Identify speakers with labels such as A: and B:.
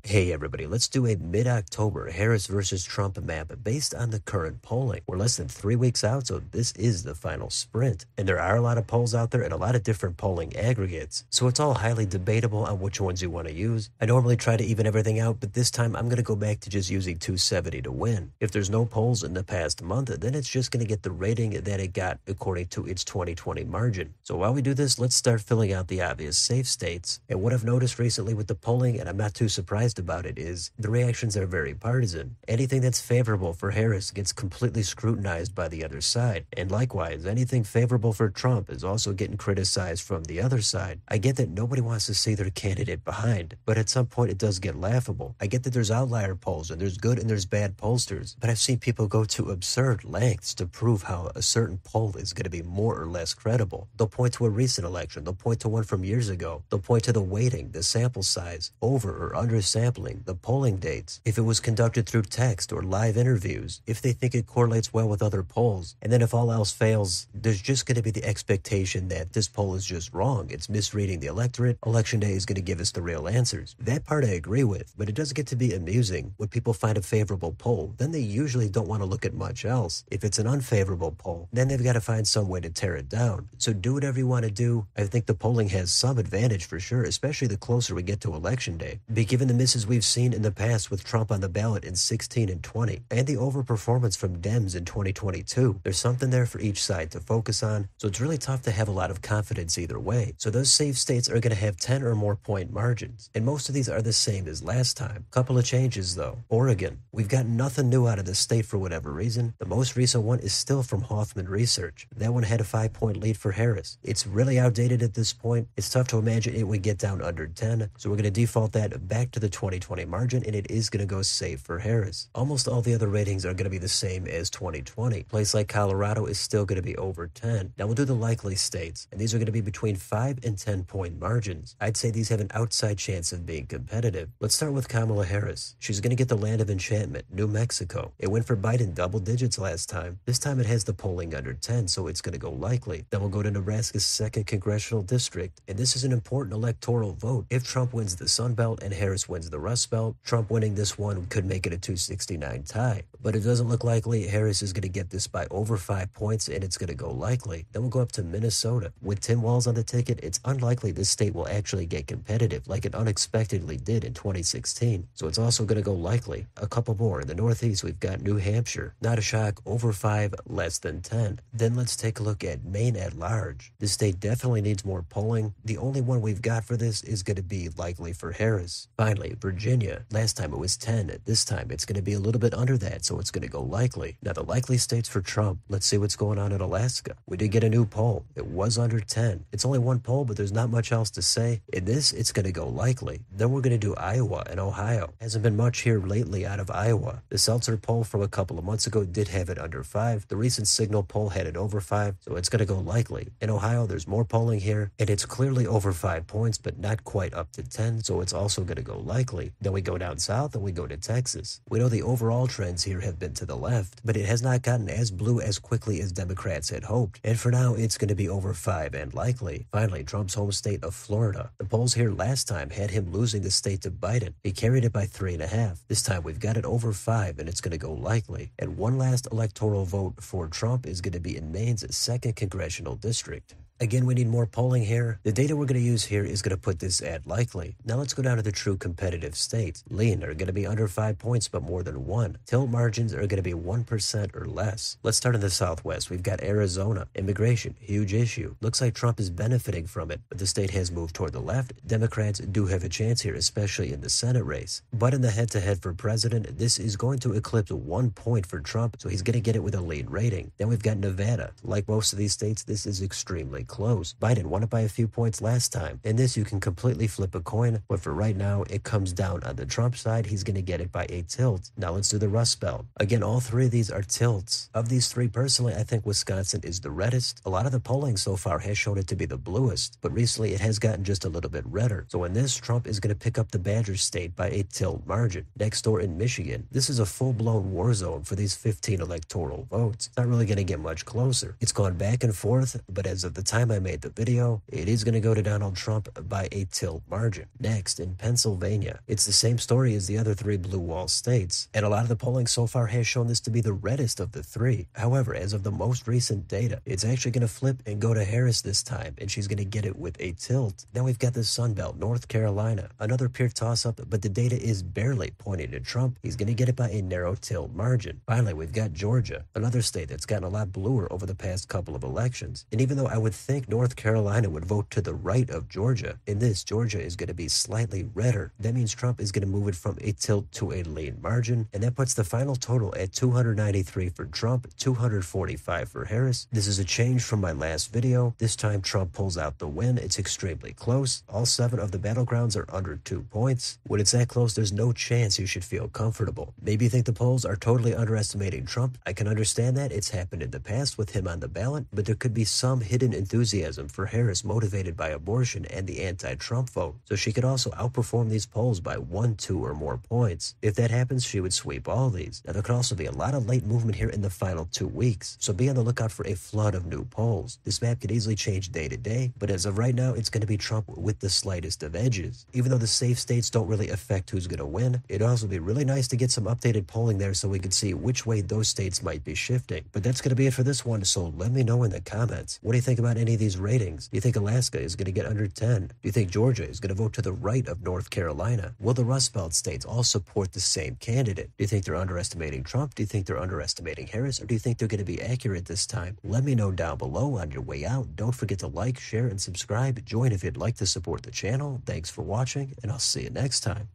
A: Hey everybody, let's do a mid-October Harris versus Trump map based on the current polling. We're less than 3 weeks out, so this is the final sprint. And there are a lot of polls out there and a lot of different polling aggregates, so it's all highly debatable on which ones you want to use. I normally try to even everything out, but this time I'm going to go back to just using 270 to win. If there's no polls in the past month, then it's just going to get the rating that it got according to its 2020 margin. So while we do this, let's start filling out the obvious safe states. And what I've noticed recently with the polling, and I'm not too surprised about it, is the reactions are very partisan. Anything that's favorable for Harris gets completely scrutinized by the other side, and likewise, anything favorable for Trump is also getting criticized from the other side. I get that nobody wants to see their candidate behind, but at some point it does get laughable. I get that there's outlier polls, and there's good and there's bad pollsters, but I've seen people go to absurd lengths to prove how a certain poll is going to be more or less credible. They'll point to a recent election, they'll point to one from years ago, they'll point to the weighting, the sample size, over or under sampling, the polling dates, if it was conducted through text or live interviews, if they think it correlates well with other polls. And then if all else fails, there's just going to be the expectation that this poll is just wrong, it's misreading the electorate, election day is going to give us the real answers. That part I agree with, but it does get to be amusing. When people find a favorable poll, then they usually don't want to look at much else. If it's an unfavorable poll, then they've got to find some way to tear it down. So do whatever you want to do. I think the polling has some advantage for sure, especially the closer we get to election day. But given the misses we've seen in the past with Trump on the ballot in 16 and 20, and the overperformance from Dems in 2022, there's something there for each side to focus on, so it's really tough to have a lot of confidence either way. So those safe states are going to have 10 or more point margins, and most of these are the same as last time. Couple of changes though. Oregon, we've got nothing new out of the state for whatever reason. The most recent one is still from Hoffman Research. That one had a 5-point lead for Harris. It's really outdated at this point. It's tough to imagine it would get down under 10, so we're going to default that back to the 2020 margin, and it is going to go safe for Harris. Almost all the other ratings are going to be the same as 2020. A place like Colorado is still going to be over 10. Now we'll do the likely states, and these are going to be between 5 and 10 point margins. I'd say these have an outside chance of being competitive. Let's start with Kamala Harris. She's going to get the land of enchantment, New Mexico. It went for Biden double digits last time. This time it has the polling under 10, so it's going to go likely. Then we'll go to Nebraska's 2nd congressional district, and this is an important electoral vote. If Trump wins the Sun Belt and Harris wins the Rust Belt, Trump winning this one could make it a 269 tie. But it doesn't look likely. Harris is going to get this by over 5 points, and it's going to go likely. Then we'll go up to Minnesota. With Tim Walz on the ticket, it's unlikely this state will actually get competitive like it unexpectedly did in 2016. So it's also going to go likely. A couple more. In the Northeast, we've got New Hampshire. Not a shock, over 5, less than 10. Then let's take a look at Maine at large. This state definitely needs more polling. The only one we've got for this is going to be likely for Harris. Finally, Virginia. Last time it was 10. This time it's going to be a little bit under that, so it's going to go likely. Now the likely states for Trump. Let's see what's going on in Alaska. We did get a new poll. It was under 10. It's only one poll, but there's not much else to say. In this, it's going to go likely. Then we're going to do Iowa and Ohio. Hasn't been much here lately out of Iowa. The Seltzer poll from a couple of months ago did have it under 5. The recent Signal poll had it over 5, so it's going to go likely. In Ohio, there's more polling here, and it's clearly over 5 points, but not quite up to 10, so it's also going to go likely. Then we go down south and we go to Texas. We know the overall trends here have been to the left, but it has not gotten as blue as quickly as Democrats had hoped, and for now it's going to be over 5 and likely. Finally, Trump's home state of Florida. The polls here last time had him losing the state to Biden. He carried it by 3.5. This time we've got it over 5, and it's going to go likely. And one last electoral vote for Trump is going to be in Maine's 2nd congressional district. Again, we need more polling here. The data we're going to use here is going to put this at likely. Now let's go down to the true competitive states. Lean are going to be under 5 points, but more than 1. Tilt margins are going to be 1% or less. Let's start in the Southwest. We've got Arizona. Immigration, huge issue. Looks like Trump is benefiting from it, but the state has moved toward the left. Democrats do have a chance here, especially in the Senate race. But in the head-to-head for president, this is going to eclipse 1 point for Trump, so he's going to get it with a lean rating. Then we've got Nevada. Like most of these states, this is extremely close. Biden won it by a few points last time. In this, you can completely flip a coin, but for right now, it comes down on the Trump side. He's going to get it by a tilt. Now let's do the Rust Belt. Again, all 3 of these are tilts. Of these 3, personally, I think Wisconsin is the reddest. A lot of the polling so far has shown it to be the bluest, but recently it has gotten just a little bit redder. So in this, Trump is going to pick up the Badger state by a tilt margin. Next door in Michigan, this is a full-blown war zone for these 15 electoral votes. It's not really going to get much closer. It's gone back and forth, but as of the time time I made the video, it is going to go to Donald Trump by a tilt margin. Next, in Pennsylvania, it's the same story as the other three blue wall states, and a lot of the polling so far has shown this to be the reddest of the three. However, as of the most recent data, it's actually going to flip and go to Harris this time, and she's going to get it with a tilt. Then we've got the Sun Belt, North Carolina, another pure toss-up, but the data is barely pointing to Trump. He's going to get it by a narrow tilt margin. Finally, we've got Georgia, another state that's gotten a lot bluer over the past couple of elections. And even though I would think North Carolina would vote to the right of Georgia, in this, Georgia is going to be slightly redder. That means Trump is going to move it from a tilt to a lean margin, and that puts the final total at 293 for Trump, 245 for Harris. This is a change from my last video. This time Trump pulls out the win. It's extremely close. All 7 of the battlegrounds are under 2 points. When it's that close, there's no chance you should feel comfortable. Maybe you think the polls are totally underestimating Trump. I can understand that. It's happened in the past with him on the ballot, but there could be some hidden enthusiasm for Harris motivated by abortion and the anti-Trump vote. So she could also outperform these polls by 1, 2, or more points. If that happens, she would sweep all these. Now, there could also be a lot of late movement here in the final 2 weeks, so be on the lookout for a flood of new polls. This map could easily change day to day, but as of right now, it's going to be Trump with the slightest of edges. Even though the safe states don't really affect who's going to win, it'd also be really nice to get some updated polling there so we could see which way those states might be shifting. But that's going to be it for this one, so let me know in the comments. What do you think about any of these ratings? Do you think Alaska is going to get under 10? Do you think Georgia is going to vote to the right of North Carolina? Will the Rust Belt states all support the same candidate? Do you think they're underestimating Trump? Do you think they're underestimating Harris? Or do you think they're going to be accurate this time? Let me know down below. On your way out, don't forget to like, share, and subscribe. Join if you'd like to support the channel. Thanks for watching, and I'll see you next time.